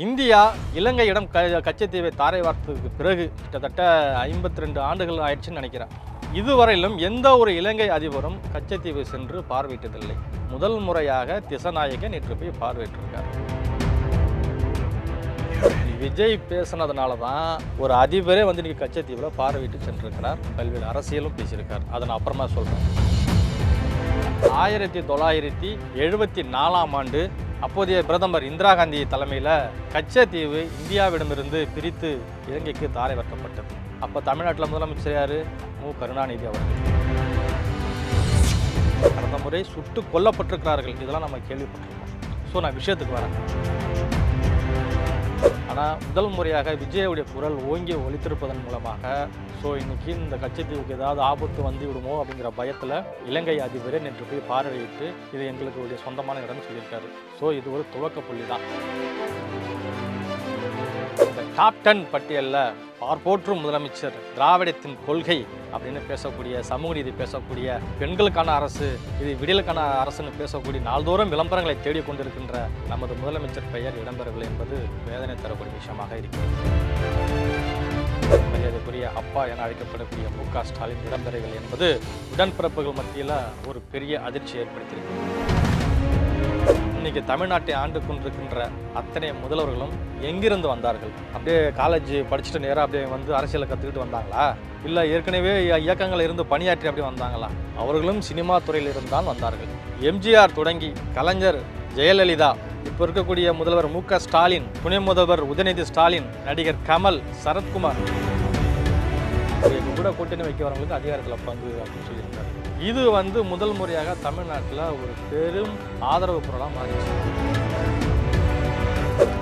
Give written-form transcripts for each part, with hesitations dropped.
India இலங்கையிடம் கச்சத்தீவை தாரை வார்த்ததுக்கு பிறகு கிட்டத்தட்ட 52 ஆண்டுகள் ஆயிடுச்சுன்னு நினைக்கிறேன். இதுவரையிலும் எந்த ஒரு இலங்கை அதிபரும் கச்சத்தீவை சென்று பார்வையிட்டதில்லை. முதல் முறையாக திசாநாயக்க நேற்று போய் பார்வையிட்டிருக்கார். விஜய் பேசினதுனால தான் ஒரு அதிபரே வந்து இன்னைக்கு கச்சத்தீவில் பார்வையிட்டு சென்றிருக்கிறார். பல்வேறு அரசியலும் பேசியிருக்கார். அதை நான் அப்புறமா சொல்கிறேன். 1974ஆம் ஆண்டு அப்போதைய பிரதமர் இந்திரா காந்தி தலைமையில் கச்சத்தீவு இந்தியாவிடமிருந்து பிரித்து இலங்கைக்கு தாரை வார்க்கப்பட்டது. அப்போ தமிழ்நாட்டில் முதலமைச்சர் யார்? மு. கருணாநிதி அவர்கள். கடந்த முறை சுட்டு கொல்லப்பட்டிருக்கிறார்கள். இதெல்லாம் நம்ம கேள்விப்பட்டிருக்கோம். ஸோ நான் விஷயத்துக்கு வரேன். ஆனால் முதல் முறையாக விஜயுடைய குரல் ஓங்கி ஒலித்திருப்பதன் மூலமாக ஸோ இன்றைக்கி இந்த கச்சத்தீவுக்கு ஏதாவது ஆபத்து வந்து விடுமோ அப்படிங்கிற பயத்தில் இலங்கை அதிபரே நேற்று போய் பார்வையிட்டு இது எங்களுக்கு சொந்தமான இடம்னு சொல்லியிருக்காரு. ஸோ இது ஒரு துவக்க புள்ளி தான். இந்த டாப் 10 பட்டியலில் பார்ப்போற்றும் முதலமைச்சர், திராவிடத்தின் கொள்கை அப்படின்னு பேசக்கூடிய, சமூக நீதி பேசக்கூடிய, பெண்களுக்கான அரசு, இது விடியலுக்கான அரசுன்னு பேசக்கூடிய, நாள்தோறும் விளம்பரங்களை தேடிக்கொண்டிருக்கின்ற நமது முதலமைச்சர் பெயர் இடம்பெறவில்லை என்பது வேதனை தரக்கூடிய விஷயமாக இருக்கிறது. மரியாதைக்குரிய அப்பா என அழைக்கப்படக்கூடிய மு. க. ஸ்டாலின் இடம்பெறவில்லை என்பது உடன்பிறப்புகள் மத்தியில் ஒரு பெரிய அதிர்ச்சி ஏற்படுத்தியிருக்கு. இன்னைக்கு தமிழ்நாட்டை ஆண்டு கொண்டிருக்கின்ற அத்தனை முதல்வர்களும் எங்கிருந்து வந்தார்கள்? அப்படியே காலேஜ் படிச்சுட்டு நேராக அப்படியே வந்து அரசியலை கற்றுக்கிட்டு வந்தாங்களா? இல்லை ஏற்கனவே இயக்கங்கள் இருந்து பணியாற்றி அப்படி வந்தாங்களா? அவர்களும் சினிமா துறையில் இருந்தால் வந்தார்கள். எம்ஜிஆர் தொடங்கி கலைஞர், ஜெயலலிதா, இப்போ இருக்கக்கூடிய முதல்வர் மு. க. ஸ்டாலின், துணை முதல்வர் உதயநிதி ஸ்டாலின், நடிகர் கமல், சரத்குமார் கூட கூட்டணி வைக்கிறவங்களுக்கு அதிகாரத்தில் பங்கு அப்படின்னு சொல்லியிருக்காரு. இது வந்து முதல் முறையாக தமிழ்நாட்டில் ஒரு பெரும் ஆதரவு பொருளாக மாறிச்சு.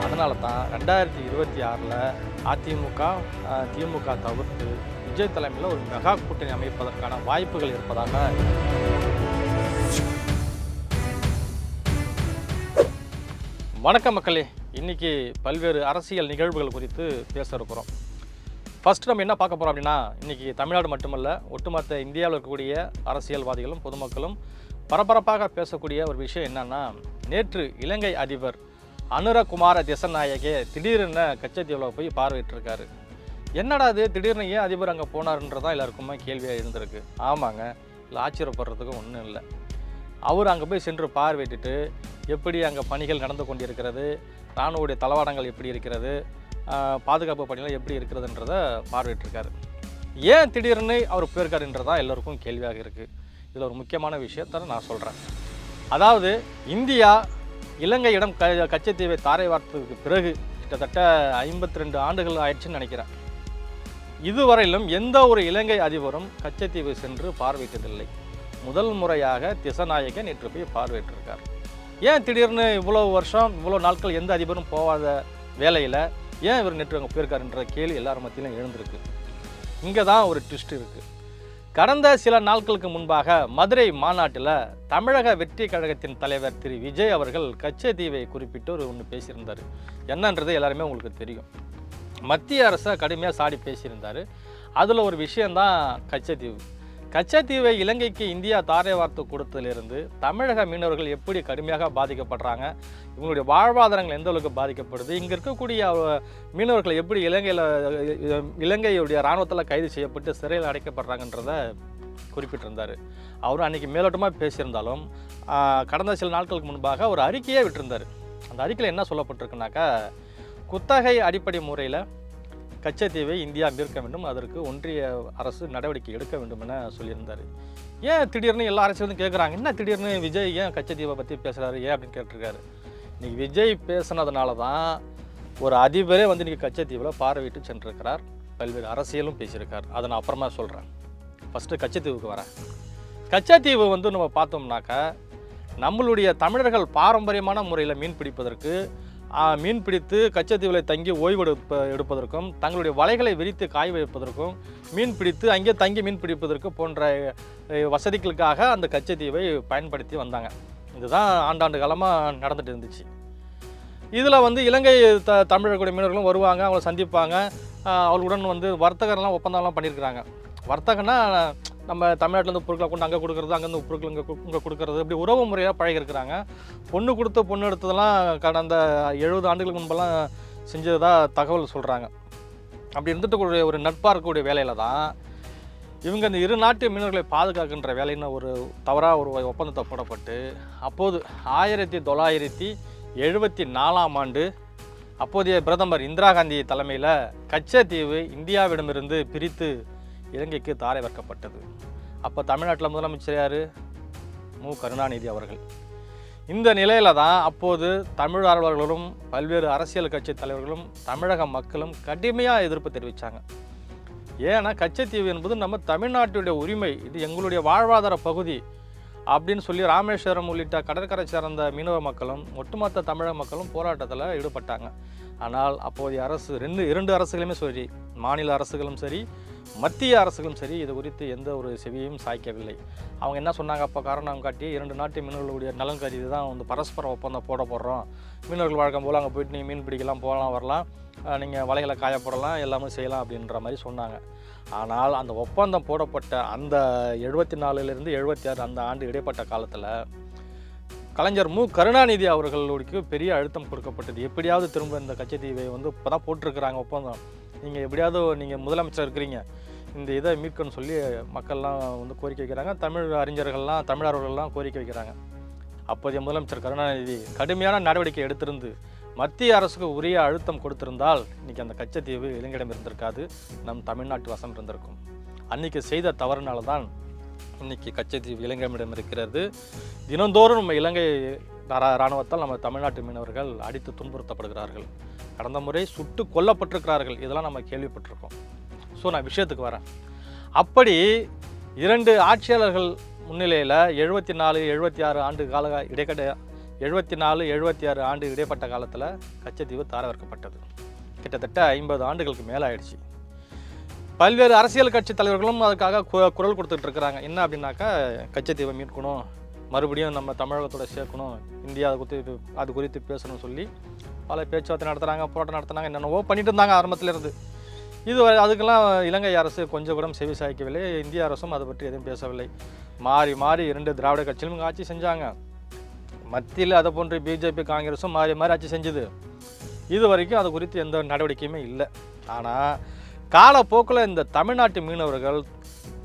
அதனால தான் 2026 அதிமுக, திமுக தவிர்த்து விஜய் தலைமையில் ஒரு மெகா கூட்டணி அமைப்பதற்கான வாய்ப்புகள் இருப்பதாக. வணக்கம் மக்களே, இன்னைக்கு பல்வேறு அரசியல் நிகழ்வுகள் குறித்து பேச இருக்கிறோம். ஃபர்ஸ்ட் நம்ம என்ன பார்க்க போகிறோம் அப்படின்னா, இன்றைக்கி தமிழ்நாடு மட்டுமல்ல, ஒட்டுமொத்த இந்தியாவில் இருக்கக்கூடிய அரசியல்வாதிகளும் பொதுமக்களும் பரபரப்பாக பேசக்கூடிய ஒரு விஷயம் என்னன்னா, நேற்று இலங்கை அதிபர் அனுரகுமார திசாநாயக்கே திடீரென கச்சத்தீவில் போய் பார்வையிட்டிருக்காரு. என்னடா அது திடீர்னு ஏன் அதிபர் அங்கே போனார்ன்றதான் எல்லாருக்குமே கேள்வியாக இருந்திருக்கு. ஆமாங்க, இல்லை ஆச்சரியப்படுறதுக்கு ஒன்றும் இல்லை. அவர் அங்கே போய் சென்று பார்வையிட்டு எப்படி அங்கே பணிகள் நடந்து கொண்டிருக்கிறது, இராணுவடைய தளவாடங்கள் எப்படி இருக்கிறது, பாதுகாப்பு பணிகள் எப்படி இருக்கிறதுன்றதை பார்வையிட்டிருக்காரு. ஏன் திடீர்னு அவர் போயிருக்காருன்றதான் எல்லோருக்கும் கேள்வியாக இருக்குது. இதில் ஒரு முக்கியமான விஷயத்தை நான் சொல்கிறேன். அதாவது இந்தியா இலங்கையிடம் கச்சத்தீவை தாரை வார்த்ததுக்கு பிறகு கிட்டத்தட்ட 52 ஆண்டுகள் ஆயிடுச்சுன்னு நினைக்கிறேன். இதுவரையிலும் எந்த ஒரு இலங்கை அதிபரும் கச்சத்தீவை சென்று பார்வையிட்டதில்லை. முதல் முறையாக திசாநாயக்க நேற்று போய் பார்வையிட்டிருக்கார். ஏன் திடீர்னு இவ்வளோ வருஷம் இவ்வளோ நாட்கள் எந்த அதிபரும் போகாத வேலையில் ஏன் இவர் நேற்று அங்கே போயிருக்காருன்ற கேள்வி எல்லார் மத்தியிலும் எழுந்திருக்கு. இங்கே தான் ஒரு ட்விஸ்ட் இருக்குது. கடந்த சில நாட்களுக்கு முன்பாக மதுரை மாநாட்டில் தமிழக வெற்றி கழகத்தின் தலைவர் திரு விஜய் அவர்கள் கச்சத்தீவை குறிப்பிட்டு ஒன்று பேசியிருந்தார். என்னன்றது எல்லாருமே உங்களுக்கு தெரியும். மத்திய அரசை கடுமையாக சாடி பேசியிருந்தார். அதில் ஒரு விஷயந்தான் கச்சத்தீவு. கச்சத்தீவை இலங்கைக்கு இந்தியா தாரை வார்த்து கொடுத்ததிலிருந்து தமிழக மீனவர்கள் எப்படி கடுமையாக பாதிக்கப்படுறாங்க, இவங்களுடைய வாழ்வாதாரங்கள் எந்த அளவுக்கு பாதிக்கப்படுது, இங்கே இருக்கக்கூடிய மீனவர்கள் எப்படி இலங்கையுடைய இராணுவத்தில் கைது செய்யப்பட்டு சிறையில் அடைக்கப்படுறாங்கன்றதை குறிப்பிட்டிருந்தார். அவரும் அன்றைக்கி மேலோட்டமாக பேசியிருந்தாலும் கடந்த சில நாட்களுக்கு முன்பாக ஒரு அறிக்கையே விட்டிருந்தார். அந்த அறிக்கையில் என்ன சொல்லப்பட்டிருக்குனாக்கா, குத்தகை அடிப்படை முறையில் கச்சத்தீவை இந்தியா மீட்க வேண்டும், அதற்கு ஒன்றிய அரசு நடவடிக்கை எடுக்க வேண்டும் என சொல்லியிருந்தார். ஏன் திடீர்னு எல்லா அரசியலும் கேட்குறாங்க, என்ன திடீர்னு விஜய் ஏன் கச்சத்தீவை பற்றி பேசுகிறாரு ஏன் அப்படின்னு கேட்டிருக்காரு. இன்றைக்கி விஜய் பேசுனதுனால தான் ஒரு அதிபரே வந்து இன்றைக்கி கச்சத்தீவில் பார்வையிட்டு சென்றிருக்கிறார். பல்வேறு அரசியலும் பேசியிருக்கார். அதை நான் அப்புறமா சொல்கிறேன். ஃபஸ்ட்டு கச்சத்தீவுக்கு வரேன். கச்சத்தீவு வந்து நம்ம பார்த்தோம்னாக்கா, நம்மளுடைய தமிழர்கள் பாரம்பரியமான முறையில் மீன் பிடிப்பதற்கு, மீன் பிடித்து கச்சத்தீவில் தங்கி ஓய்வு எடுப்பதற்கும், தங்களுடைய வலைகளை விரித்து காய் வைப்பதற்கும், மீன் பிடித்து அங்கே தங்கி மீன் பிடிப்பதற்கு போன்ற வசதிகளுக்காக அந்த கச்சத்தீவை பயன்படுத்தி வந்தாங்க. இதுதான் ஆண்டாண்டு காலமாக நடந்துட்டு இருந்துச்சு. இதில் வந்து இலங்கை தமிழர்களுடைய மீனவர்களும் வருவாங்க, அவங்களை சந்திப்பாங்க, அவர்களுடன் வந்து வர்த்தகர்லாம் ஒப்பந்தம்லாம் பண்ணியிருக்கிறாங்க. வர்த்தகன்னா நம்ம தமிழ்நாட்டிலேருந்து பொருட்களை கொண்டு அங்கே கொடுக்குறது, அங்கேருந்து பொருட்கள் இங்கே கொடுக்குறது, இப்படி உறவு முறையாக பழகிருக்கிறாங்க. பொண்ணு கொடுத்து பொண்ணு எடுத்ததெல்லாம் கடந்த 70 ஆண்டுகளுக்கு முன்பெல்லாம் செஞ்சதாக தகவல் சொல்கிறாங்க. அப்படி இருந்துட்டு ஒரு நட்பாக இருக்கக்கூடிய வேலையில் தான் இவங்க இந்த இரு நாட்டு மீனவர்களை பாதுகாக்கின்ற வேலைன்னு ஒரு தவறாக ஒரு ஒப்பந்தத்தை போடப்பட்டு, அப்போது 1974ஆம் ஆண்டு அப்போதைய பிரதமர் இந்திரா காந்தி தலைமையில் கச்சத்தீவு இந்தியாவிடமிருந்து பிரித்து இலங்கைக்கு தாரை வார்க்கப்பட்டது. அப்போ தமிழ்நாட்டில் முதலமைச்சர் யார்? மு கருணாநிதி அவர்கள். இந்த நிலையில் தான் அப்போது தமிழ் ஆர்வலர்களும் பல்வேறு அரசியல் கட்சி தலைவர்களும் தமிழக மக்களும் கடுமையாக எதிர்ப்பு தெரிவித்தாங்க. ஏன்னா கச்சத்தீவு என்பது நம்ம தமிழ்நாட்டுடைய உரிமை, இது எங்களுடைய வாழ்வாதார பகுதி அப்படின்னு சொல்லி ராமேஸ்வரம் உள்ளிட்ட கடற்கரை சார்ந்த மீனவ மக்களும் ஒட்டுமொத்த தமிழக மக்களும் போராட்டத்தில் ஈடுபட்டாங்க. ஆனால் அப்போதைய அரசு இரண்டு அரசுகளுமே சரி, மாநில அரசுகளும் சரி, மத்திய அரசுகளும் சரி, இது குறித்து எந்த ஒரு செவியையும் சாய்க்கவில்லை. அவங்க என்ன சொன்னாங்க? அப்போ காரணம் காட்டி 2 நாட்டு மீனவர்களுடைய நலன் கருதி தான் பரஸ்பர ஒப்பந்தம் போடுறோம். மீனவர்கள் வழக்கம் போல் அங்கே போயிட்டு நீங்கள் மீன் பிடிக்கலாம், போகலாம், வரலாம், நீங்கள் வலைகளை காயப்படலாம், எல்லாமே செய்யலாம் அப்படின்ற மாதிரி சொன்னாங்க. ஆனால் அந்த ஒப்பந்தம் போடப்பட்ட அந்த 74லேருந்து 76 அந்த ஆண்டு இடைப்பட்ட காலத்தில் கலைஞர் மு கருணாநிதி அவர்களுக்கு பெரிய அழுத்தம் கொடுக்கப்பட்டது. எப்படியாவது திரும்ப இந்த கச்சத்தீவை இப்போ தான் போட்டிருக்கிறாங்க ஒப்பந்தம், நீங்கள் எப்படியாவது நீங்கள் முதலமைச்சர் இருக்கிறீங்க, இந்த இதை மீட்கணும்னு சொல்லி மக்கள்லாம் கோரிக்கை வைக்கிறாங்க. தமிழ் அறிஞர்கள்லாம் தமிழர்கள்லாம் கோரிக்கை வைக்கிறாங்க. அப்போதைய முதலமைச்சர் கருணாநிதி கடுமையான நடவடிக்கை எடுத்திருந்து மத்திய அரசுக்கு உரிய அழுத்தம் கொடுத்திருந்தால் இன்றைக்கி அந்த கச்சத்தீவு இலங்கையிடம் இருந்திருக்காது, நம் தமிழ்நாட்டு வசம் இருந்திருக்கும். அன்றைக்கி செய்த தவறுனால தான் இன்றைக்கி கச்சத்தீவு இலங்கையிடம் இருக்கிறது. தினந்தோறும் நம்ம இலங்கை இராணுவத்தால் நம்ம தமிழ்நாட்டு மீனவர்கள் அடித்து துன்புறுத்தப்படுகிறார்கள். கடந்த முறை சுட்டு கொல்லப்பட்டிருக்கிறார்கள். இதெல்லாம் நம்ம கேள்விப்பட்டிருக்கோம். ஸோ நான் விஷயத்துக்கு வரேன். அப்படி 2 ஆட்சியாளர்கள் முன்னிலையில் 74, 76 ஆண்டு கால 74, 76 ஆண்டு இடைப்பட்ட காலத்தில் கச்சத்தீவு தாரை வார்க்கப்பட்டது. கிட்டத்தட்ட 50 ஆண்டுகளுக்கு மேலே ஆயிடுச்சு. பல்வேறு அரசியல் கட்சி தலைவர்களும் அதுக்காக குரல் கொடுத்துட்டு இருக்கிறாங்க. என்ன அப்படின்னாக்கா, கச்சத்தீவை மீட்கணும், மறுபடியும் நம்ம தமிழகத்தோட சேர்க்கணும், இந்தியா அது குறித்து பேசணும்னு சொல்லி பல பேச்சுவார்த்தை நடத்துகிறாங்க, போராட்டம் நடத்துனாங்க, என்னென்னவோ பண்ணிட்டு இருந்தாங்க ஆரம்பத்திலேருந்து. அதுக்கெல்லாம் இலங்கை அரசு கொஞ்சம் கூட செவி சாய்க்கவில்லை. இந்திய அரசும் அதை பற்றி எதுவும் பேசவில்லை. மாறி 2 திராவிட கட்சிகளும் ஆட்சி செஞ்சாங்க. மத்தியில் அதை போன்று பிஜேபி காங்கிரஸும் மாறி ஆட்சி செஞ்சுது. இது வரைக்கும் அது குறித்து எந்த நடவடிக்கையுமே இல்லை. ஆனால் காலப்போக்கில் இந்த தமிழ்நாட்டு மீனவர்கள்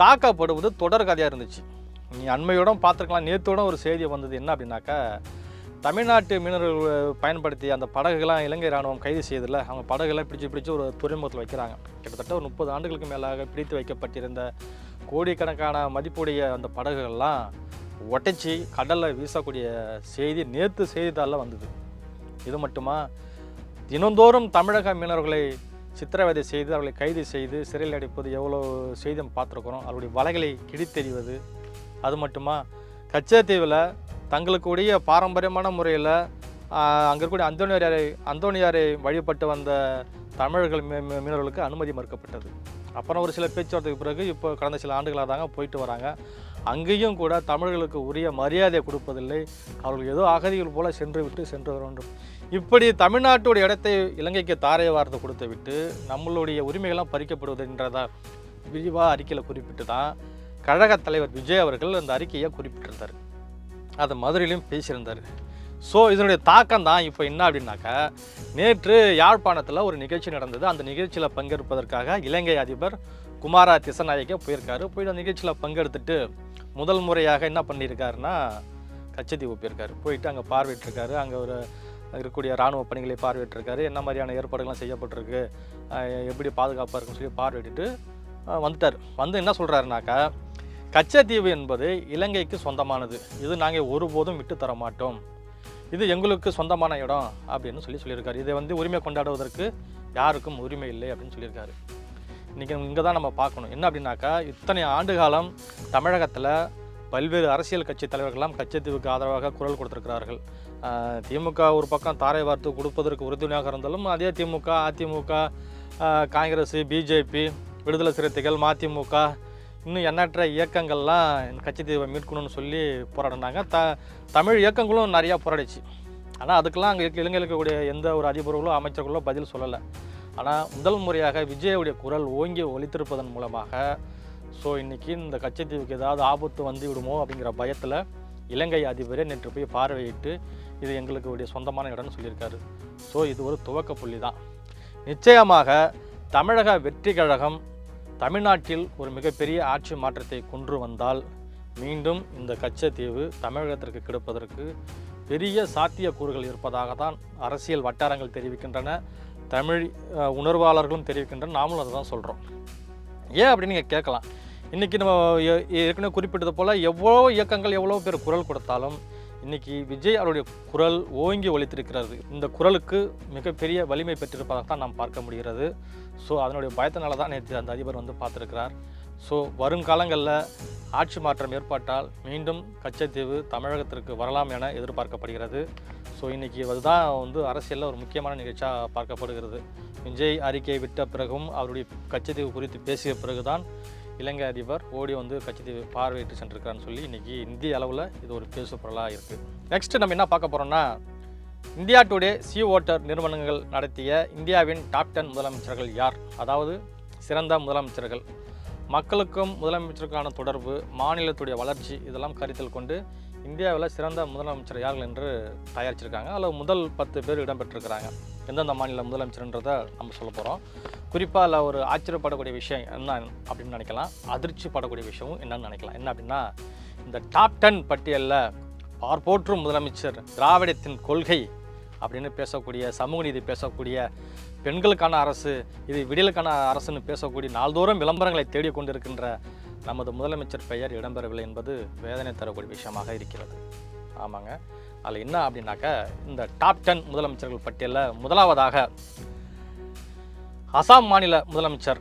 தாக்கப்படுவது தொடர் கதையாக இருந்துச்சு. நீ அண்மையோட பார்த்துருக்கலாம். நேற்றோட ஒரு செய்தி வந்தது. என்ன அப்படின்னாக்கா, தமிழ்நாட்டு மீனவர்கள் பயன்படுத்தி அந்த படகுகள்லாம் இலங்கை இராணுவம் கைது செய்ததில்ல, அவங்க படகுகள்லாம் பிடிச்சி ஒரு துறைமுகத்தில் வைக்கிறாங்க. கிட்டத்தட்ட ஒரு 30 ஆண்டுகளுக்கு மேலாக பிடித்து வைக்கப்பட்டிருந்த கோடிக்கணக்கான மதிப்புடைய அந்த படகுகள்லாம் உடைச்சி கடலில் வீசக்கூடிய செய்தி நேற்று செய்தித்தாளில் வந்தது. இது மட்டுமா, தினந்தோறும் தமிழக மீனவர்களை சித்திரவதை செய்து அவர்களை கைது செய்து சிறையில் அடைப்பது எவ்வளோ செய்தி பார்த்துருக்குறோம். அவருடைய வலைகளை கிழித்தெறிவது. அது மட்டுமா, கச்சத்தீவில் தங்களுக்குடைய பாரம்பரியமான முறையில் அங்கே இருக்கக்கூடிய அந்தோணியாரை வழிபட்டு வந்த தமிழர்கள் மீனவர்களுக்கு அனுமதி மறுக்கப்பட்டது. அப்புறம் ஒரு சில பேச்சுவார்த்தைக்கு பிறகு இப்போ கடந்த சில ஆண்டுகளாக தாங்க போயிட்டு வராங்க. அங்கேயும் கூட தமிழர்களுக்கு உரிய மரியாதை கொடுப்பதில்லை. அவர்கள் ஏதோ அகதிகள் போல சென்று வர வேண்டும். இப்படி தமிழ்நாட்டுடைய இடத்தை இலங்கைக்கு தாரை வார்த்தை கொடுத்து விட்டு நம்மளுடைய உரிமைகள்லாம் பறிக்கப்படுவதுன்றதா விரிவாக அறிக்கையில் குறிப்பிட்டு தான் கழக தலைவர் விஜய் அவர்கள் அந்த அறிக்கையை குறிப்பிட்டிருந்தார். அதை மதுரையிலையும் பேசியிருந்தார். ஸோ இதனுடைய தாக்கம் தான் இப்போ என்ன அப்படின்னாக்கா, நேற்று யாழ்ப்பாணத்தில் ஒரு நிகழ்ச்சி நடந்தது. அந்த நிகழ்ச்சியில் பங்கேற்பதற்காக இலங்கை அதிபர் குமாரா திசநாயக்க போயிருக்காரு. போய் அந்த நிகழ்ச்சியில் பங்கெடுத்துட்டு முதல் முறையாக என்ன பண்ணியிருக்காருன்னா, கச்சத்தீவு போயிருக்காரு. போயிட்டு அங்கே பார்வையிட்டிருக்காரு. அங்கே இருக்கக்கூடிய இராணுவ பணிகளை பார்வையிட்டிருக்காரு. என்ன மாதிரியான ஏற்பாடுகள்லாம் செய்யப்பட்டிருக்கு, எப்படி பாதுகாப்பாக இருக்குன்னு சொல்லி பார்வையிட்டு வந்துட்டார். வந்து என்ன சொல்கிறாருனாக்கா, கச்சத்தீவு என்பது இலங்கைக்கு சொந்தமானது, இது நாங்கள் ஒருபோதும் விட்டு தர மாட்டோம், இது எங்களுக்கு சொந்தமான இடம் அப்படின்னு சொல்லியிருக்காரு. இதை உரிமை கொண்டாடுவதற்கு யாருக்கும் உரிமை இல்லை அப்படின்னு சொல்லியிருக்காரு. இன்றைக்கி இங்கே தான் நம்ம பார்க்கணும். என்ன அப்படின்னாக்கா, இத்தனை ஆண்டு காலம் தமிழகத்தில் பல்வேறு அரசியல் கட்சி தலைவர்கள்லாம் கச்சத்தீவுக்கு ஆதரவாக குரல் கொடுத்துருக்கிறார்கள். திமுக ஒரு பக்கம் தாரை வார்த்து கொடுப்பதற்கு உறுதுணையாக இருந்தாலும், அதே திமுக, அதிமுக, காங்கிரஸ், பிஜேபி, விடுதலை சிறுத்தைகள், மதிமுக, இன்னும் எண்ணற்ற இயக்கங்கள்லாம் கச்சத்தீவை மீட்கணும்னு சொல்லி போராடினாங்க. தமிழ் இயக்கங்களும் நிறையா போராடிச்சு. ஆனால் அதுக்கெல்லாம் அங்கே இலங்கையில் இருக்கக்கூடிய எந்த ஒரு அதிபர்களோ அமைச்சர்களோ பதில் சொல்லலை. ஆனால் முதல் முறையாக விஜயுடைய குரல் ஓங்கி ஒலித்திருப்பதன் மூலமாக ஸோ இன்றைக்கி இந்த கச்சத்தீவுக்கு ஏதாவது ஆபத்து வந்து விடுமோ அப்படிங்கிற பயத்தில் இலங்கை அதிபரே நேற்று போய் பார்வையிட்டு இது எங்களுக்கு உடைய சொந்தமான இடம்னு சொல்லியிருக்காரு. ஸோ இது ஒரு துவக்க புள்ளி தான். நிச்சயமாக தமிழக வெற்றி கழகம் தமிழ்நாட்டில் ஒரு மிகப்பெரிய ஆட்சி மாற்றத்தை கொண்டு வந்தால் மீண்டும் இந்த கச்சத்தீவு தமிழகத்திற்கு கிடைப்பதற்கு பெரிய சாத்தியக்கூறுகள் இருப்பதாக தான் அரசியல் வட்டாரங்கள் தெரிவிக்கின்றன, தமிழ் உணர்வாளர்களும் தெரிவிக்கின்றன, நாமளும் அதை தான் சொல்கிறோம். ஏன் அப்படின்னு நீங்கள் கேட்கலாம். இன்றைக்கி நம்ம ஏற்கனவே குறிப்பிட்டது போல் எவ்வளோ இயக்கங்கள் எவ்வளோ பேர் குரல் கொடுத்தாலும் இன்றைக்கி விஜய் அவருடைய குரல் ஓங்கி ஒலித்திருக்கிறது. இந்த குரலுக்கு மிகப்பெரிய வலிமை பெற்றிருப்பதாக தான் நாம் பார்க்க முடிகிறது. ஸோ அதனுடைய பயத்தினால தான் நேற்று அந்த அதிபர் வந்து பார்த்துருக்கிறார். ஸோ வருங்காலங்களில் ஆட்சி மாற்றம் ஏற்பட்டால் மீண்டும் கச்சத்தீவு தமிழகத்திற்கு வரலாம் என எதிர்பார்க்கப்படுகிறது. ஸோ இன்றைக்கி அதுதான் வந்து அரசியலில் ஒரு முக்கியமான நிகழ்ச்சியாக பார்க்கப்படுகிறது. விஜய் அறிக்கையை விட்ட பிறகும் அவருடைய கச்சத்தீவு குறித்து பேசிய பிறகுதான் இலங்கை அதிபர் ஓடி வந்து கச்சத்தீவு பார்வையிட்டு சென்றிருக்காருன்னு சொல்லி இன்றைக்கி இந்திய அளவில் இது ஒரு பேசு பொருளாக இருக்குது. நெக்ஸ்ட்டு நம்ம என்ன பார்க்க போகிறோம்னா, இந்தியா டுடே சி ஓட்டர் நிறுவனங்கள் நடத்திய இந்தியாவின் டாப் 10 முதலமைச்சர்கள் யார், அதாவது சிறந்த முதலமைச்சர்கள், மக்களுக்கும் முதலமைச்சருக்கான தொடர்பு, மாநிலத்துடைய வளர்ச்சி இதெல்லாம் கருத்தில் கொண்டு இந்தியாவில் சிறந்த முதலமைச்சர் யார்கள் என்று தயாரிச்சிருக்காங்க. அதில் முதல் 10 பேர் இடம்பெற்றிருக்கிறாங்க. எந்தெந்த மாநில முதலமைச்சர்ன்றதை நம்ம சொல்ல போகிறோம். குறிப்பாக அதில் ஒரு ஆச்சரியப்படக்கூடிய விஷயம் என்ன அப்படின்னு நினைக்கலாம், அதிர்ச்சி படக்கூடிய விஷயமும் என்னன்னு நினைக்கலாம். என்ன அப்படின்னா, இந்த டாப் 10 பட்டியலில் பார்ப்போற்றும் முதலமைச்சர், திராவிடத்தின் கொள்கை அப்படின்னு பேசக்கூடிய, சமூக நீதி பேசக்கூடிய, பெண்களுக்கான அரசு, இது விடியலுக்கான அரசுன்னு பேசக்கூடிய, நாள்தோறும் விளம்பரங்களை தேடிக்கொண்டிருக்கின்ற நமது முதலமைச்சர் பெயர் இடம்பெறவில்லை என்பது வேதனை தரக்கூடிய விஷயமாக இருக்கிறது. ஆமாங்க, அதில் என்ன அப்படின்னாக்க, இந்த டாப் 10 முதலமைச்சர்கள் பட்டியலில் முதலாவதாக அசாம் மாநில முதலமைச்சர்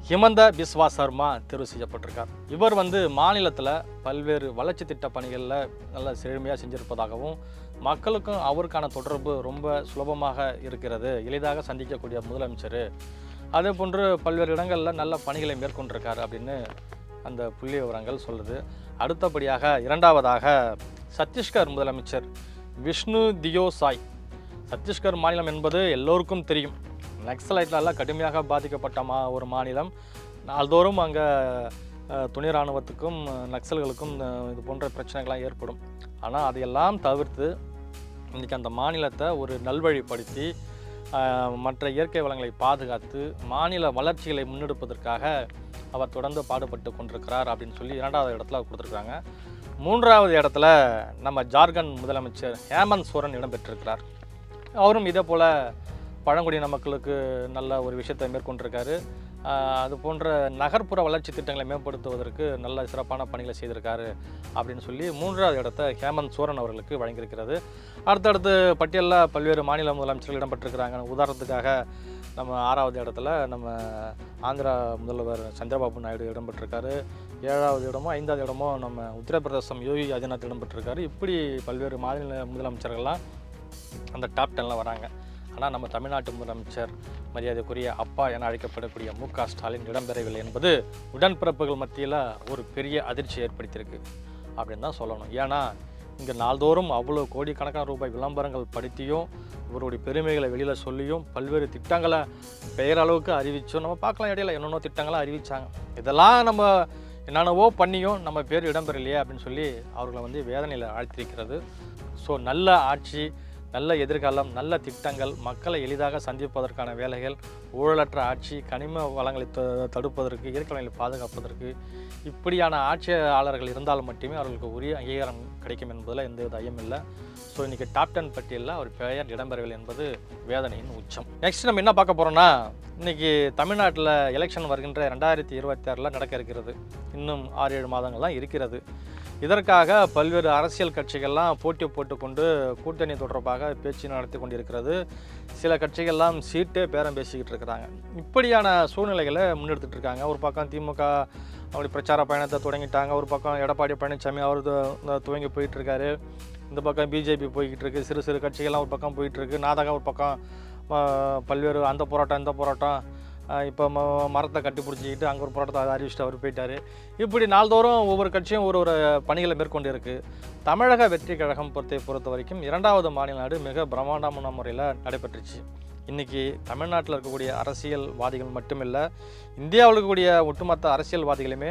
ஹிமந்த பிஸ்வா சர்மா தேர்வு செய்யப்பட்டிருக்கார். இவர் வந்து மாநிலத்தில் பல்வேறு வளர்ச்சி திட்ட பணிகளில் நல்ல செழுமையாக செஞ்சிருப்பதாகவும், மக்களுக்கும் அவருக்கான தொடர்பு ரொம்ப சுலபமாக இருக்கிறது, எளிதாக சந்திக்கக்கூடிய முதலமைச்சர், அதே போன்று பல்வேறு இடங்களில் நல்ல பணிகளை மேற்கொண்டிருக்கார் அப்படின்னு அந்த புள்ளி விவரங்கள் சொல்லுது. அடுத்தபடியாக இரண்டாவதாக சத்தீஸ்கர் முதலமைச்சர் விஷ்ணு தியோ சாய். சத்தீஸ்கர் மாநிலம் என்பது எல்லோருக்கும் தெரியும், நக்சலைட்லாம் கடுமையாக பாதிக்கப்பட்ட ஒரு மாநிலம். நாள்தோறும் அங்கே துணை இராணுவத்துக்கும் நக்சல்களுக்கும் இது போன்ற பிரச்சனைகள்லாம் ஏற்படும். ஆனால் அதையெல்லாம் தவிர்த்து இன்றைக்கி அந்த மாநிலத்தை ஒரு நல்வழிப்படுத்தி மற்ற இயற்கை வளங்களை பாதுகாத்து மாநில வளர்ச்சிகளை முன்னெடுப்பதற்காக அவர் தொடர்ந்து பாடுபட்டு கொண்டிருக்கிறார் அப்படின்னு சொல்லி 2வது இடத்துல கொடுத்துருக்குறாங்க. 3வது இடத்துல நம்ம ஜார்க்கண்ட் முதலமைச்சர் ஹேமந்த் சோரன் இடம்பெற்றிருக்கிறார். அவரும் இதே போல் பழங்குடியின மக்களுக்கு நல்ல ஒரு விஷயத்தை மேற்கொண்டிருக்காரு. அது போன்ற நகர்ப்புற வளர்ச்சி திட்டங்களை மேம்படுத்துவதற்கு நல்ல சிறப்பான பணிகளை செய்திருக்காரு அப்படின்னு சொல்லி 3வது இடத்தை ஹேமந்த் சோரன் அவர்களுக்கு வழங்கியிருக்கிறது. அடுத்தடுத்து பட்டியலில் பல்வேறு மாநில முதலமைச்சர்கள் இடம்பெற்றிருக்கிறாங்க. உதாரணத்துக்காக நம்ம 6வது இடத்துல நம்ம ஆந்திரா முதல்வர் சந்திரபாபு நாயுடு இடம்பெற்றிருக்காரு. 7வது இடமோ 5வது இடமோ நம்ம உத்தரப்பிரதேசம் யோகி ஆதித்யநாத் இடம்பெற்றிருக்காரு. இப்படி பல்வேறு மாநில முதலமைச்சர்கள்லாம் அந்த டாப் 10ல் வராங்க. ஆனால் நம்ம தமிழ்நாட்டு முதலமைச்சர் மரியாதைக்குரிய அப்பா என அழைக்கப்படக்கூடிய மு.க. ஸ்டாலின் இடம்பெறவில்லை என்பது உடன்பிறப்புகள் மத்தியில் ஒரு பெரிய அதிர்ச்சி ஏற்படுத்தியிருக்கு அப்படின்னு தான் சொல்லணும். ஏன்னா இங்கே நாள்தோறும் அவ்வளோ கோடிக்கணக்கான ரூபாய் விளம்பரங்கள் படுத்தியும் இவருடைய பெருமைகளை வெளியில் சொல்லியும் பல்வேறு திட்டங்களை பெயரளவுக்கு அறிவித்தோம். நம்ம பார்க்கலாம், இடையில என்னென்னோ திட்டங்களை அறிவித்தாங்க. இதெல்லாம் நம்ம என்னென்னவோ பண்ணியும் நம்ம பேர் இடம்பெறலையே அப்படின்னு சொல்லி அவர்களை வந்து வேதனையில் ஆழ்த்திருக்கிறது. ஸோ நல்ல ஆட்சி, நல்ல எதிர்காலம், நல்ல திட்டங்கள், மக்களை எளிதாக சந்திப்பதற்கான வேலைகள், ஊழலற்ற ஆட்சி, கனிம வளங்களை தடுப்பதற்கு, இயற்கை வளங்களை பாதுகாப்பதற்கு இப்படியான ஆட்சியாளர்கள் இருந்தால் மட்டுமே அவர்களுக்கு உரிய அங்கீகாரம் கிடைக்கும் என்பதில் எந்தவித ஐயமில்லை. ஸோ இன்றைக்கி டாப் 10 பட்டியலில் அவர் பெயர் இடம்பெறவில்லை என்பது வேதனையின் உச்சம். நெக்ஸ்ட் நம்ம என்ன பார்க்க போகிறோம்னா, இன்றைக்கி தமிழ்நாட்டில் எலெக்ஷன் வருகின்ற 2026 நடக்க இருக்கிறது. இன்னும் 6-7 மாதங்கள் தான் இருக்கிறது. இதற்காக பல்வேறு அரசியல் கட்சிகள்லாம் போட்டி போட்டுக்கொண்டு கூட்டணி தொடர்பாக பேச்சு நடத்தி கொண்டிருக்கிறது. சில கட்சிகள்லாம் சீட்டே பேரம் பேசிக்கிட்டு இருக்கிறாங்க. இப்படியான சூழ்நிலைகளை முன்னெடுத்துட்டு இருக்காங்க. ஒரு பக்கம் திமுக அப்படி பிரச்சார பயணத்தை தொடங்கிட்டாங்க. ஒரு பக்கம் எடப்பாடி பழனிசாமி அவர் துவங்கி போயிட்டுருக்காரு. இந்த பக்கம் பிஜேபி போய்கிட்டு இருக்குது. சிறு சிறு கட்சிகள்லாம் ஒரு பக்கம் போயிட்டுருக்கு. நாடகம் ஒரு பக்கம் பல்வேறு அந்த போராட்டம் இந்த போராட்டம். இப்போ மரத்தை கட்டி பிடிச்சிக்கிட்டு அங்கே ஒரு போராட்டத்தை அறிவிச்சுட்டு அவர் போயிட்டார். இப்படி நாள்தோறும் ஒவ்வொரு கட்சியும் ஒரு பணிகளை மேற்கொண்டு இருக்குது. தமிழக வெற்றி கழகம் பொறுத்த வரைக்கும் 2வது மாநில நாடு மிக பிரம்மாண்டமான முறையில் நடைபெற்றுச்சு. இன்றைக்கி தமிழ்நாட்டில் இருக்கக்கூடிய அரசியல்வாதிகள் மட்டுமில்லை, இந்தியாவில் இருக்கக்கூடிய ஒட்டுமொத்த அரசியல்வாதிகளுமே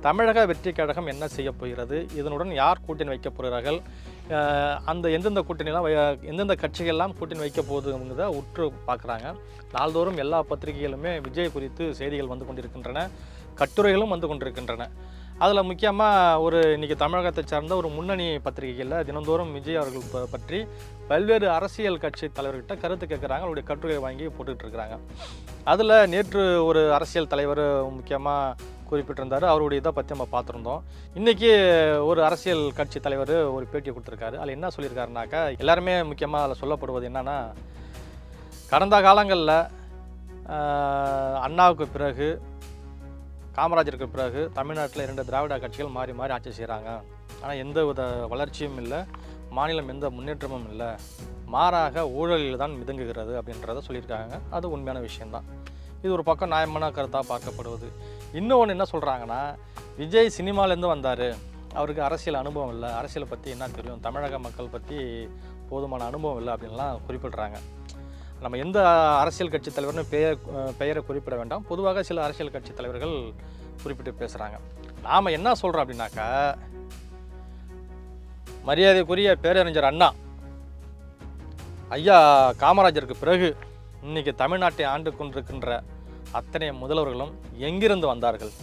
தமிழக வெற்றி கழகம் என்ன செய்ய போகிறது, இதனுடன் யார் கூட்டணி வைக்கப் போகிறார்கள், அந்த எந்தெந்த கூட்டணிலாம் எந்தெந்த கட்சிகள்லாம் கூட்டணி வைக்க போகுதுங்கிறத உற்று பார்க்குறாங்க. நாள்தோறும் எல்லா பத்திரிகைகளுமே விஜய் குறித்து செய்திகள் வந்து கொண்டிருக்கின்றன, கட்டுரைகளும் வந்து கொண்டிருக்கின்றன. அதில் முக்கியமாக இன்றைக்கி தமிழகத்தை சார்ந்த ஒரு முன்னணி பத்திரிகைகளில் தினந்தோறும் விஜய் அவர்கள் பற்றி பல்வேறு அரசியல் கட்சி தலைவர்கிட்ட கருத்து கேட்குறாங்க, அவருடைய கட்டுரையை வாங்கி போட்டுக்கிட்டு அதில் நேற்று ஒரு அரசியல் தலைவர் முக்கியமாக குறிப்பிட்டிருந்தார். அவருடைய இதை பற்றி நம்ம பார்த்துருந்தோம். இன்றைக்கி ஒரு அரசியல் கட்சி தலைவர் ஒரு பேட்டியை கொடுத்துருக்காரு. அதில் என்ன சொல்லியிருக்காருனாக்கா, எல்லாருமே முக்கியமாக அதில் சொல்லப்படுவது என்னென்னா, கடந்த காலங்களில் அண்ணாவுக்கு பிறகு காமராஜருக்கு பிறகு தமிழ்நாட்டில் 2 திராவிட கட்சிகள் மாறி மாறி ஆட்சி செய்கிறாங்க. ஆனால் எந்த வித வளர்ச்சியும் இல்லை, மாநிலம் எந்த முன்னேற்றமும் இல்லை, மாறாக ஊழலில் தான் மிதங்குகிறது அப்படின்றத சொல்லியிருக்காங்க. அது உண்மையான விஷயந்தான். இது ஒரு பக்கம் நியாயமான கருத்தாக பார்க்கப்படுவது. இன்னொன்று என்ன சொல்கிறாங்கன்னா, விஜய் சினிமாலேருந்து வந்தார், அவருக்கு அரசியல் அனுபவம் இல்லை, அரசியலை பற்றி என்ன தெரியும், தமிழக மக்கள் பற்றி போதுமான அனுபவம் இல்லை அப்படின்லாம் குறிப்பிட்றாங்க. நம்ம எந்த அரசியல் கட்சி தலைவர்னு பெயரை குறிப்பிட வேண்டாம், பொதுவாக சில அரசியல் கட்சி தலைவர்கள் குறிப்பிட்டு பேசுகிறாங்க. நாம் என்ன சொல்கிறோம் அப்படின்னாக்கா, மரியாதைக்குரிய பேரறிஞர் அண்ணா ஐயா காமராஜருக்கு பிறகு இன்றைக்கி தமிழ்நாட்டை ஆண்டு கொண்டிருக்கின்ற அத்தனை முதல்வர்களும் எங்கிருந்து வந்தார்கள்?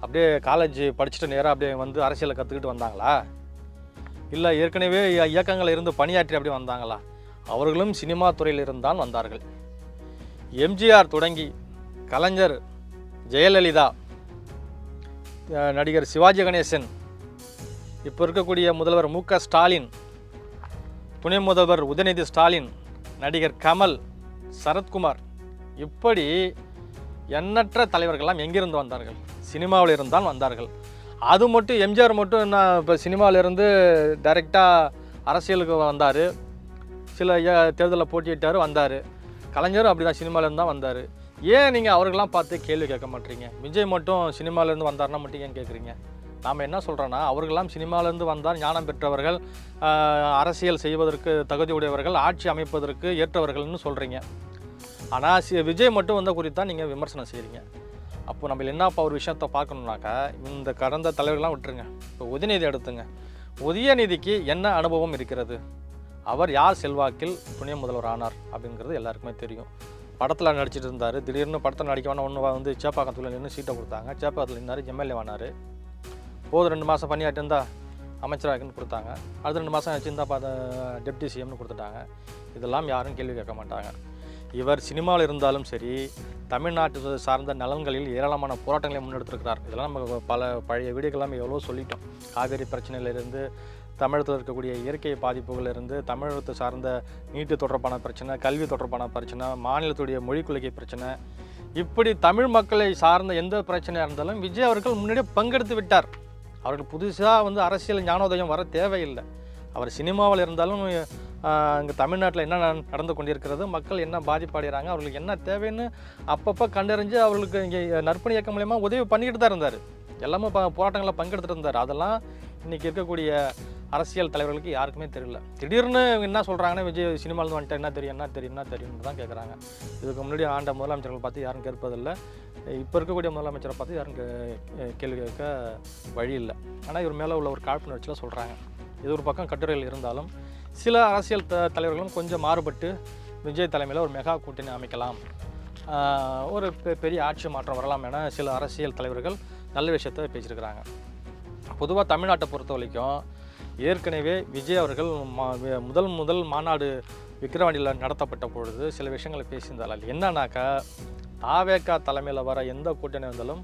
அப்படியே காலேஜ் படிச்சுட்டு நேராக அப்படியே வந்து அரசியலை கற்றுக்கிட்டு வந்தாங்களா, இல்லை ஏற்கனவே இயக்கங்கள் இருந்து பணியாற்றி அப்படியே வந்தாங்களா? அவர்களும் சினிமா துறையில் இருந்தால் வந்தார்கள். எம்ஜிஆர் தொடங்கி கலைஞர், ஜெயலலிதா, நடிகர் சிவாஜி கணேசன், இப்போ இருக்கக்கூடிய முதல்வர் மு.க. ஸ்டாலின், துணை முதல்வர் உதயநிதி ஸ்டாலின், நடிகர் கமல், சரத்குமார், இப்படி எண்ணற்ற தலைவர்கள்லாம் எங்கிருந்து வந்தார்கள்? சினிமாவில் இருந்தால் வந்தார்கள். அது மட்டும் எம்ஜிஆர் மட்டும் என்ன இப்போ சினிமாவிலேருந்து டைரெக்டாக அரசியலுக்கு வந்தார், சில தேர்தலில் போட்டியிட்டார், வந்தார். கலைஞரும் அப்படி தான் சினிமாவிலேருந்து தான் வந்தார். ஏன் நீங்கள் அவர்களெலாம் பார்த்து கேள்வி கேட்க மாட்டீங்க? விஜய் மட்டும் சினிமாவிலேருந்து வந்தார்னா மட்டும் ஏன் கேட்குறீங்க? நாம் என்ன சொல்கிறோன்னா, அவர்களெலாம் சினிமாவிலேருந்து வந்தால் ஞானம் பெற்றவர்கள், அரசியல் செய்வதற்கு தகுதியுடையவர்கள், ஆட்சி அமைப்பதற்கு ஏற்றவர்கள்னு சொல்கிறீங்க. ஆனால் விஜய் மட்டும் வந்த குறித்து தான் நீங்கள் விமர்சனம் செய்கிறீங்க. அப்போ நம்ம என்னப்பா ஒரு விஷயத்தை பார்க்கணுன்னாக்கா, இந்த கடந்த தலைவர்கள்லாம் விட்டுருங்க, இப்போ உதயநிதி எடுத்துங்க. உதயநிதிக்கு என்ன அனுபவம் இருக்கிறது? அவர் யார் செல்வாக்கில் துணை முதல்வர் ஆனார் அப்படிங்கிறது எல்லாருக்குமே தெரியும். படத்தில் நடிச்சிட்டு இருந்தார், திடீர்னு படத்தில் நடிக்க வேணா ஒன்று வந்து சேப்பாக்கத்தில் நின்று சீட்டை கொடுத்தாங்க, சேப்பாக்கத்தில் நின்னார், எம்எல்ஏ ஆனார். போது 2 மாதம் பண்ணியாட்டு இருந்தால் அமைச்சராகன்னு கொடுத்தாங்க, அடுத்த 2 மாதம் வச்சுருந்தா பார்த்த டெப்டி சிஎம்னு கொடுத்துட்டாங்க. இதெல்லாம் யாரும் கேள்வி கேட்க மாட்டாங்க. இவர் சினிமாவில் இருந்தாலும் சரி, தமிழ்நாட்டு சார்ந்த நலன்களில் ஏராளமான போராட்டங்களை முன்னெடுத்திருக்கிறார். இதெல்லாம் நம்ம பழைய வீடியோக்கெல்லாம் எவ்வளோ சொல்லிட்டோம். காவேரி பிரச்சனையிலிருந்து, தமிழகத்தில் இருக்கக்கூடிய இயற்கை பாதிப்புகளிலிருந்து, தமிழகத்தை சார்ந்த நீட்டு தொடர்பான பிரச்சனை, கல்வி தொடர்பான பிரச்சனை, மாநிலத்துடைய மொழிக் கொள்கை பிரச்சனை, இப்படி தமிழ் மக்களை சார்ந்த எந்த பிரச்சனையாக இருந்தாலும் விஜய் அவர்கள் முன்னாடியே பங்கெடுத்து விட்டார். அவர்கள் புதுசாக வந்து அரசியல் ஞானோதயம் வர தேவையில்லை. அவர் சினிமாவில் இருந்தாலும் இங்கே தமிழ்நாட்டில் என்ன நடந்து கொண்டிருக்கிறது, மக்கள் என்ன பாதிப்படைகிறாங்க, அவர்களுக்கு என்ன தேவைன்னு அப்பப்போ கண்டறிஞ்சு அவர்களுக்கு இங்கே நற்பணி இயக்கம் மூலயமா உதவி பண்ணிக்கிட்டு தான் இருந்தார். எல்லாமே போராட்டங்களில் பங்கெடுத்துட்டு இருந்தார். அதெல்லாம் இன்றைக்கி இருக்கக்கூடிய அரசியல் தலைவர்களுக்கு யாருக்குமே தெரியல. திடீர்னு என்ன சொல்கிறாங்கன்னா, விஜய் சினிமாவிலேருந்து வந்துட்டு என்ன தெரியும்னு தான் கேட்குறாங்க. இதுக்கு முன்னாடி ஆண்ட முதலமைச்சர்கள் பார்த்து யாரும் கேட்பதில்லை, இப்போ இருக்கக்கூடிய முதலமைச்சரை பார்த்து யாரும் கேள்வி கேட்க வழி இல்லை. ஆனால் இவர் மேலே உள்ள ஒரு காழ்ப்புணர்ச்சியில் சொல்கிறாங்க. இது ஒரு பக்கம் கட்டுரைகள் இருந்தாலும், சில அரசியல் தலைவர்களும் கொஞ்சம் மாறுபட்டு விஜய் தலைமையில் ஒரு மெகா கூட்டணி அமைக்கலாம், ஒரு பெரிய ஆட்சி மாற்றம் வரலாம் என சில அரசியல் தலைவர்கள் நல்ல விஷயத்தை பேசியிருக்கிறாங்க. பொதுவாக தமிழ்நாட்டை பொறுத்த வரைக்கும் ஏற்கனவே விஜய் அவர்கள் முதல் மாநாடு விக்கிரவாண்டியில் நடத்தப்பட்ட பொழுது சில விஷயங்களை பேசியிருந்தார்கள். என்னன்னாக்கா, தாவேகா தலைமையில் வர எந்த கூட்டணி வந்தாலும்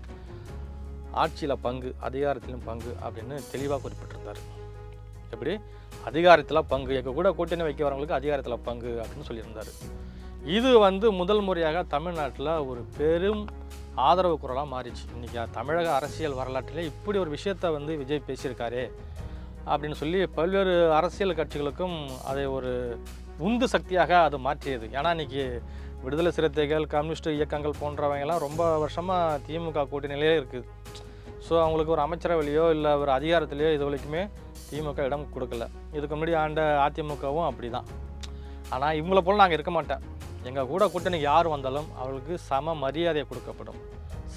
ஆட்சியில் பங்கு, அதிகாரத்திலும் பங்கு அப்படின்னு தெளிவாக குறிப்பிட்டிருந்தார். எப்படி அதிகாரத்தில் பங்கு, எங்கள் கூட கூட்டணி வைக்க வரவங்களுக்கு அதிகாரத்தில் பங்கு அப்படின்னு சொல்லியிருந்தார். இது வந்து முதல் முறையாக தமிழ்நாட்டில் ஒரு பெரும் ஆதரவு குரலாக மாறிச்சு. இன்றைக்கி தமிழக அரசியல் வரலாற்றிலே இப்படி ஒரு விஷயத்தை வந்து விஜய் பேசியிருக்காரே அப்படின்னு சொல்லி பல்வேறு அரசியல் கட்சிகளுக்கும் அதை ஒரு உந்து சக்தியாக அது மாற்றியது. ஏன்னா இன்றைக்கி விடுதலை சிறுத்தைகள், கம்யூனிஸ்ட் இயக்கங்கள் போன்றவங்கெல்லாம் ரொம்ப வருஷமாக திமுக கூட்டணியிலே இருக்குது. ஸோ அவங்களுக்கு ஒரு அமைச்சரவையிலையோ இல்லை ஒரு அதிகாரத்திலையோ இது வரைக்குமே திமுக இடம் கொடுக்கல. இதுக்கு முன்னாடி ஆண்ட அதிமுகவும் அப்படி தான். ஆனால் இவங்கள போல் நாங்கள் இருக்க மாட்டேன், எங்கள் கூட கூட்டணிக்கு யார் வந்தாலும் அவர்களுக்கு சம மரியாதை கொடுக்கப்படும்,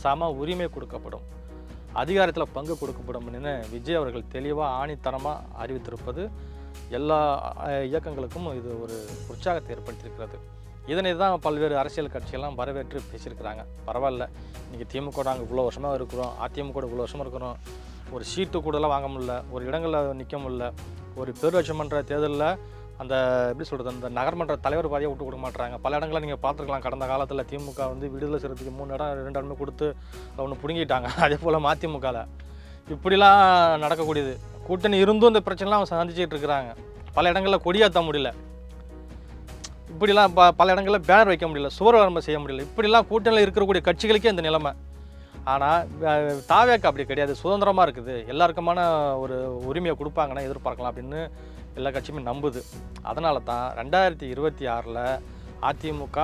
சம உரிமை கொடுக்கப்படும், அதிகாரத்தில் பங்கு கொடுக்கப்படும் விஜய் அவர்கள் தெளிவாக ஆணித்தனமாக அறிவித்திருப்பது எல்லா இயக்கங்களுக்கும் இது ஒரு உற்சாகத்தை ஏற்படுத்தியிருக்கிறது. இதனை தான் பல்வேறு அரசியல் கட்சிகள்லாம் வரவேற்று பேசியிருக்கிறாங்க. பரவாயில்ல, இன்றைக்கி திமுக நாங்கள் இவ்வளோ வருஷமாக இருக்கிறோம், அதிமுக இவ்வளோ வருஷமாக இருக்கிறோம், ஒரு சீட்டு கூடலாம் வாங்க முடியல, ஒரு இடங்களில் நிற்க முடியல, ஒரு பேரூராட்சி மன்ற தேர்தலில் அந்த எப்படி சொல்கிறது அந்த நகர்மன்ற தலைவர் பாதியாக விட்டு கொடுக்க மாட்டுறாங்க. பல இடங்களில் நீங்கள் பார்த்துருக்கலாம். கடந்த காலத்தில் திமுக வந்து விடுதலை சிறுத்தைக்கு 3 இடம் 2 இடமே கொடுத்து ஒன்று பிடுங்கிட்டாங்க. அதே போல் மதிமுகவில் இப்படிலாம் நடக்கக்கூடியது. கூட்டணி இருந்தும் இந்த பிரச்சனைலாம் அவங்க சந்திச்சுட்டு இருக்கிறாங்க. பல இடங்களில் கொடியாற்ற முடியல, இப்படிலாம் பல இடங்களில் பேனர் வைக்க முடியல, சுவர் வரம்பு செய்ய முடியல. இப்படிலாம் கூட்டணியில் இருக்கக்கூடிய கட்சிகளுக்கே இந்த நிலைமை. ஆனால் தாவேக்கு அப்படி கிடையாது, சுதந்திரமாக இருக்குது, எல்லாருக்குமான ஒரு உரிமையை கொடுப்பாங்கன்னா எதிர்பார்க்கலாம் அப்படின்னு எல்லா கட்சியுமே நம்புது. அதனால தான் 2026 அதிமுக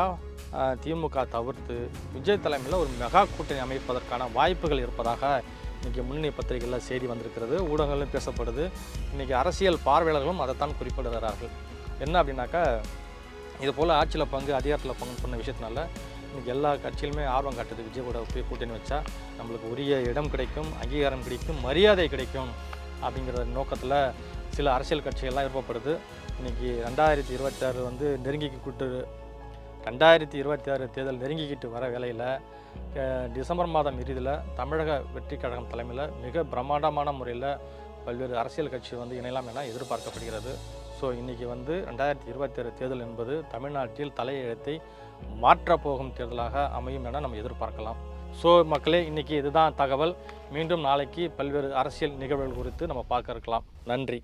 திமுக தவிர்த்து விஜய் தலைமையில் ஒரு மெகா கூட்டணி அமைப்பதற்கான வாய்ப்புகள் இருப்பதாக இன்றைக்கி முன்னணி பத்திரிகைகளில் செய்தி வந்திருக்கிறது, ஊடகங்களும் பேசப்படுது. இன்றைக்கி அரசியல் பார்வையாளர்களும் அதைத்தான் குறிப்பிடுகிறார்கள். என்ன அப்படின்னாக்கா, இது போல் ஆட்சியில் பங்கு அதிகாரத்தில் பங்கு சொன்ன விஷயத்தினால இன்றைக்கி எல்லா கட்சியிலுமே ஆர்வம் காட்டுது. விஜய் கூட போய் கூட்டணி வச்சா நம்மளுக்கு உரிய இடம் கிடைக்கும், அங்கீகாரம் கிடைக்கும், மரியாதை கிடைக்கும் அப்படிங்கிற நோக்கத்தில் சில அரசியல் கட்சிகள்லாம் விருப்பப்படுது. இன்றைக்கி 2026 வந்து நெருங்கிக்கிட்டு 2026 தேர்தல் நெருங்கிக்கிட்டு வர வேளையில் டிசம்பர் மாதம் இறுதியில் தமிழக வெற்றி கழகம் தலைமையில் மிக பிரம்மாண்டமான முறையில் பல்வேறு அரசியல் கட்சி வந்து இணையலாம் என எதிர்பார்க்கப்படுகிறது. ஸோ இன்றைக்கி வந்து 2026 தேர்தல் என்பது தமிழ்நாட்டில் தலையெழுத்தை மாற்றப்போகும் தேர்தலாக அமையும் என நம்ம எதிர்பார்க்கலாம். ஸோ மக்களே, இன்றைக்கி இதுதான் தகவல். மீண்டும் நாளைக்கு பல்வேறு அரசியல் நிகழ்வுகள் குறித்து நம்ம பார்க்க இருக்கலாம். நன்றி.